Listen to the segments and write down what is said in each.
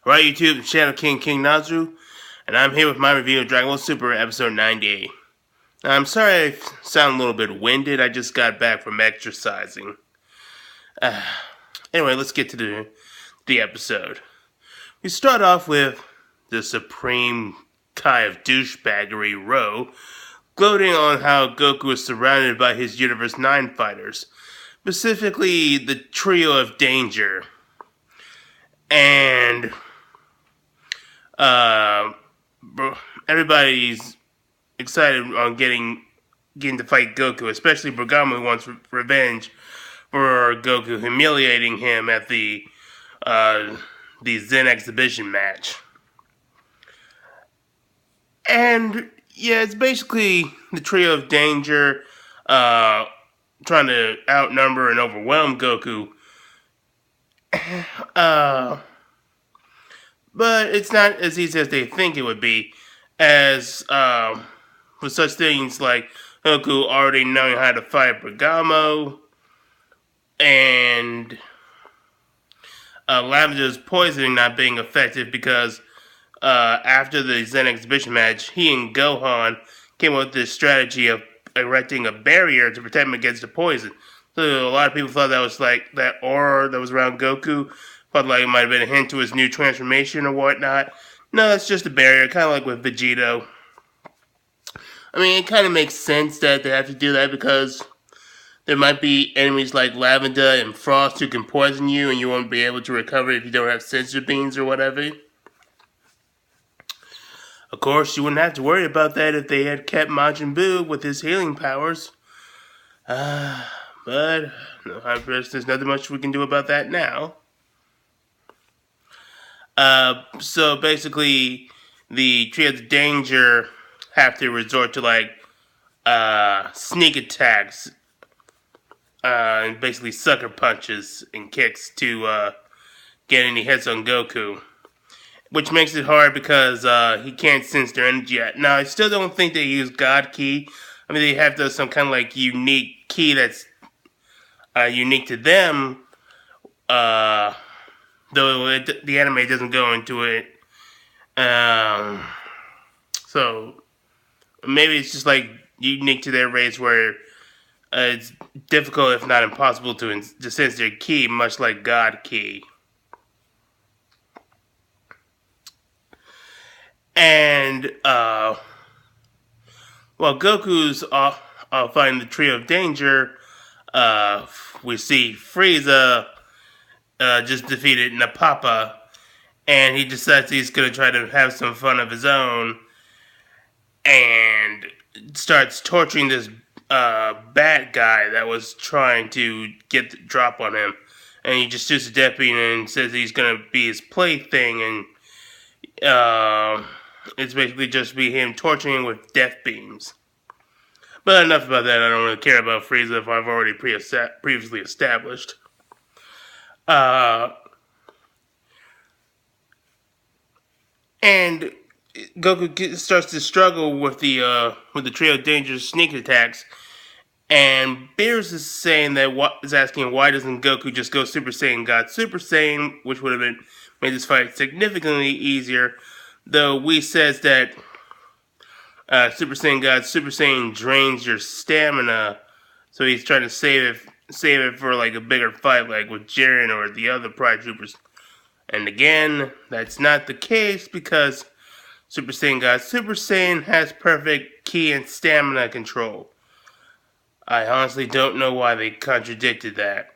Alright YouTube, Shadow King Nazu, and I'm here with my review of Dragonball Super episode 98. Now, I'm sorry I sound a little bit winded, I just got back from exercising. Anyway, let's get to the episode. We start off with the Supreme Kai of douchebaggery, Roh, gloating on how Goku is surrounded by his Universe 9 fighters, specifically the trio of danger. And everybody's excited on getting to fight Goku, especially Bergamo, who wants revenge for Goku humiliating him at the Zen exhibition match. And yeah, it's basically the trio of danger trying to outnumber and overwhelm Goku. But it's not as easy as they think it would be, as with such things like Goku already knowing how to fight Bergamo, and Lavender's poisoning not being effective because after the Zen exhibition match, he and Gohan came up with this strategy of erecting a barrier to protect him against the poison. So a lot of people thought that was like that aura that was around Goku. Thought like it might have been a hint to his new transformation or whatnot. No, it's just a barrier, kind of like with Vegito. I mean, it kind of makes sense that they have to do that because there might be enemies like Lavender and Frost who can poison you and you won't be able to recover if you don't have sensor beams or whatever. Of course, you wouldn't have to worry about that if they had kept Majin Buu with his healing powers. But no, I guess there's nothing much we can do about that now. So basically, the trio of danger have to resort to like sneak attacks, and basically sucker punches and kicks to get any hits on Goku, which makes it hard because he can't sense their energy yet. Now, I still don't think they use God Ki. I mean, they have some kind of like unique key that's unique to them. Though the anime doesn't go into it. So maybe it's just like unique to their race where it's difficult, if not impossible, to sense their ki, much like God Ki. And while Goku's fighting the trio of danger, we see Frieza just defeated Napapa, and he decides he's going to try to have some fun of his own, and starts torturing this bad guy that was trying to get the drop on him. And he just shoots a deputy and says he's going to be his plaything, and it's basically just be him torturing him with death beams. But enough about that. I don't really care about Frieza if I've already previously established. And Goku starts to struggle with the trio of dangerous sneak attacks, and Beerus is saying that is asking why doesn't Goku just go Super Saiyan God Super Saiyan, which would have made this fight significantly easier. Though Whis says that Super Saiyan God Super Saiyan drains your stamina, so he's trying to save it for like a bigger fight, like with Jiren or the other Pride Troopers. And again, that's not the case because Super Saiyan God Super Saiyan has perfect ki and stamina control. I honestly don't know why they contradicted that.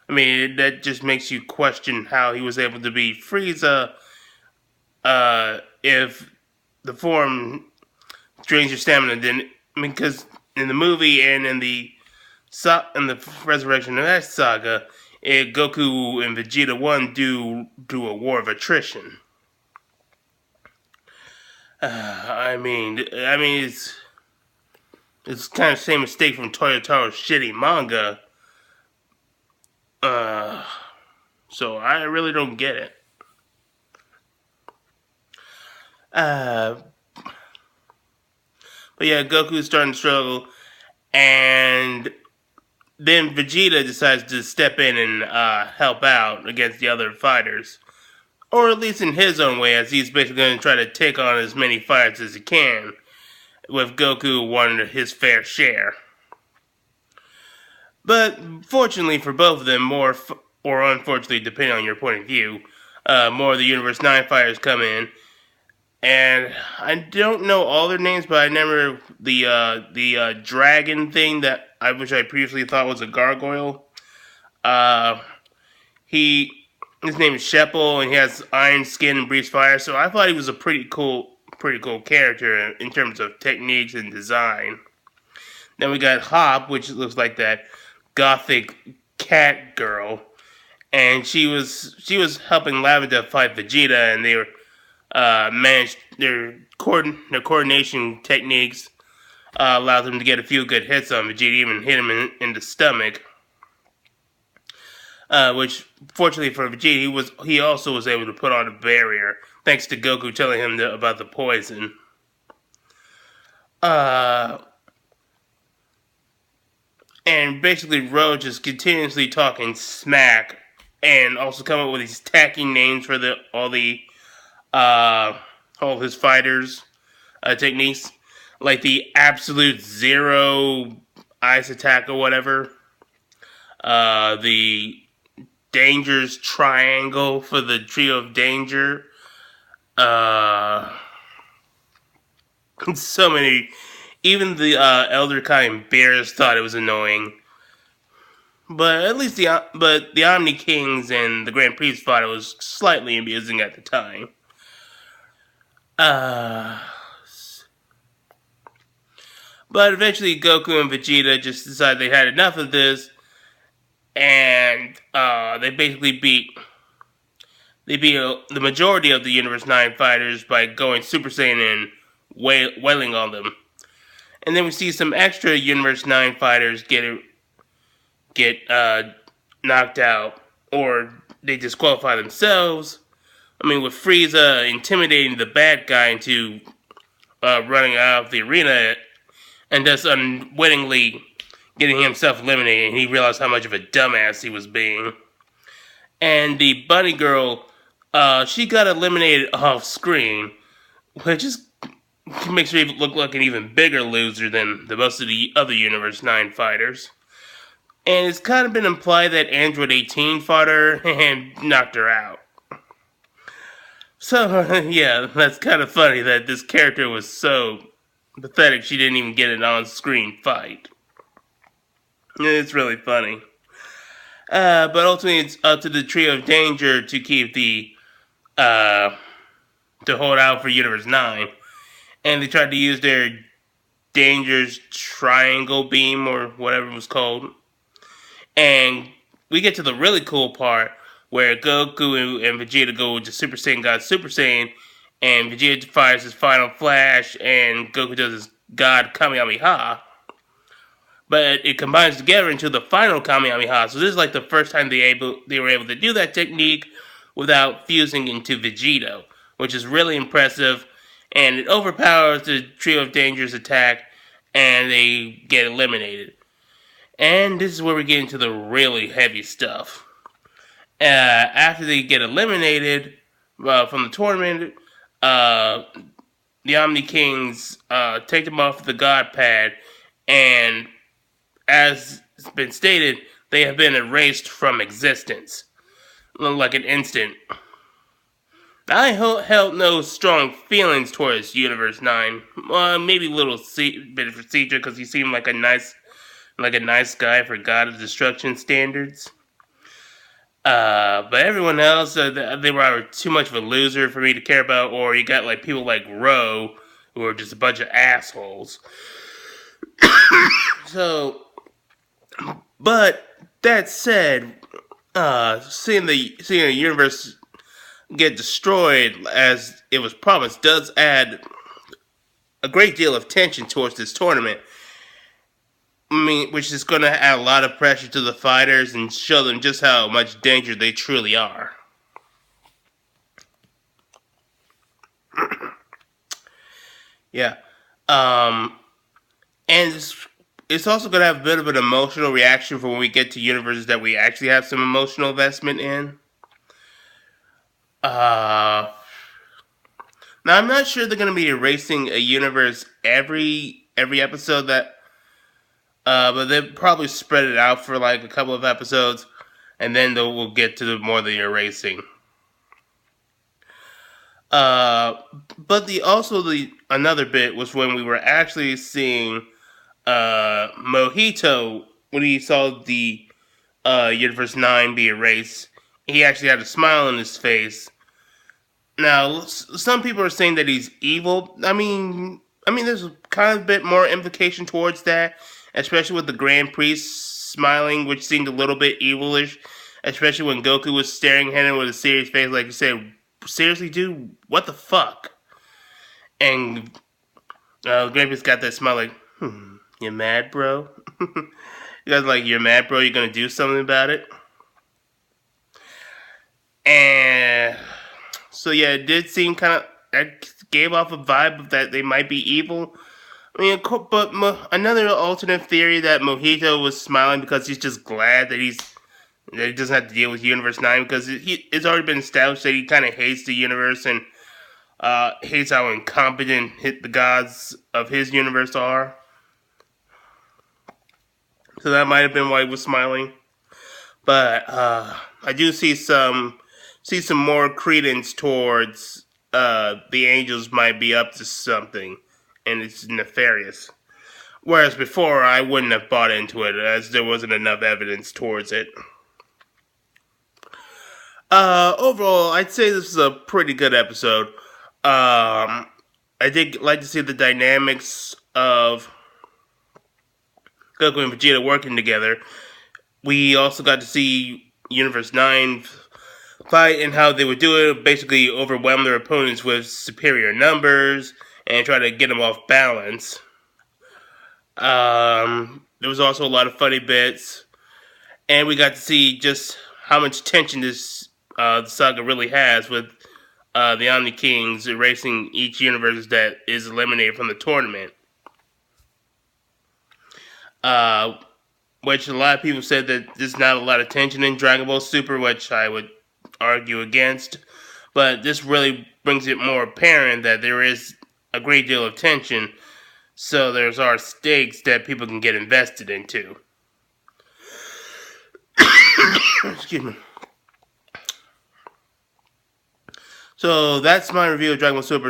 I mean, that just makes you question how he was able to beat Frieza if the form drains your stamina. Then, I mean, because in the movie and in the Resurrection of that saga, Goku and Vegeta 1 do a war of attrition. I mean, it's kind of the same mistake from Toyotaro's shitty manga. So I really don't get it. But yeah, Goku's starting to struggle, and then Vegeta decides to step in and help out against the other fighters. or at least in his own way, as he's basically going to try to take on as many fights as he can, with Goku wanting his fair share. But fortunately for both of them, or unfortunately, depending on your point of view, more of the Universe 9 fighters come in. And I don't know all their names, but I remember the dragon thing that which I previously thought was a gargoyle. Uh, his name is Sheppel, and he has iron skin and breathes fire. So I thought he was a pretty cool character in terms of techniques and design. Then we got Hop, which looks like that gothic cat girl, and she was helping Lavender fight Vegeta, and they were managed their coordination techniques allowed them to get a few good hits on Vegeta, even hit him in the stomach. Which, fortunately for Vegeta, he also was able to put on a barrier thanks to Goku telling him about the poison. And basically, Roh just continuously talking smack, and also come up with these tacky names for all of his fighters' techniques, like the Absolute Zero Ice Attack or whatever, the Danger's Triangle for the Trio of Danger, so many. Even the Elder Kai and Bears thought it was annoying. But at least the Omni Kings and the Grand Prix thought it was slightly amusing at the time. But eventually Goku and Vegeta just decided they had enough of this, and they basically beat the majority of the Universe 9 fighters by going Super Saiyan and wailing on them. And then we see some extra Universe 9 fighters get knocked out, or they disqualify themselves. I mean, with Frieza intimidating the bad guy into running out of the arena, and thus unwittingly getting himself eliminated, and he realized how much of a dumbass he was being. And the bunny girl, she got eliminated off screen, which makes her look like an even bigger loser than the most of the other Universe 9 fighters. And it's kind of been implied that Android 18 fought her and knocked her out. So, yeah, that's kind of funny that this character was so pathetic she didn't even get an on-screen fight. It's really funny. But ultimately it's up to the Trio of Danger to keep to hold out for Universe 9. And they tried to use their Danger's Triangle Beam, or whatever it was called. And we get to the really cool part, where Goku and Vegeta go to Super Saiyan God Super Saiyan, and Vegeta fires his final flash, and Goku does his God Kamehameha. But it combines together into the final Kamehameha, so this is like the first time they were able to do that technique without fusing into Vegito, which is really impressive. And it overpowers the Trio of Danger's attack, and they get eliminated. And this is where we get into the really heavy stuff. After they get eliminated from the tournament, the Omni Kings take them off the God Pad, and as it's been stated, they have been erased from existence, like an instant. I held no strong feelings towards Universe 9. Maybe a little bit of procedure, because he seemed like a nice guy for God of Destruction standards. But everyone else, they were either too much of a loser for me to care about, or you got like people like Roh, who are just a bunch of assholes. So, but that said, seeing the universe get destroyed as it was promised does add a great deal of tension towards this tournament. I mean, which is going to add a lot of pressure to the fighters and show them just how much danger they truly are. Yeah. And it's also going to have a bit of an emotional reaction for when we get to universes that we actually have some emotional investment in. Uh, Now I'm not sure they're going to be erasing a universe every episode but they'll probably spread it out for like a couple of episodes, and then we'll get to more of the erasing. Uh, but the another bit was when we were actually seeing Mojito when he saw the Universe 9 be erased. He actually had a smile on his face. Now, some people are saying that he's evil. There's kind of a bit more implication towards that, especially with the Grand Priest smiling, which seemed a little bit evilish, especially when Goku was staring at him with a serious face, like you said, seriously, dude, what the fuck? And Grand Priest got that smile, like, you mad, bro? You guys like, you're mad, bro? You're gonna do something about it? And so yeah, it did seem kind of that gave off a vibe of that they might be evil. But another alternate theory that Mojito was smiling because he's just glad that he doesn't have to deal with Universe 9 because it's already been established that he kind of hates the universe and hates how incompetent the gods of his universe are. So that might have been why he was smiling. But I do see some more credence towards the angels might be up to something, and it's nefarious. Whereas before, I wouldn't have bought into it, as there wasn't enough evidence towards it. Overall, I'd say this is a pretty good episode. I did like to see the dynamics of Goku and Vegeta working together. We also got to see Universe 9 fight and how they would do it, basically overwhelm their opponents with superior numbers and try to get them off balance. There was also a lot of funny bits, and we got to see just how much tension this saga really has with the Omni Kings erasing each universe that is eliminated from the tournament. Which a lot of people said that there's not a lot of tension in Dragon Ball Super, which I would argue against. But this really brings it more apparent that there is a great deal of tension, so there's our stakes that people can get invested into. Excuse me. So that's my review of Dragon Ball Super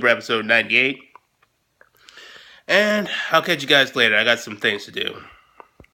episode 98. And I'll catch you guys later. I got some things to do.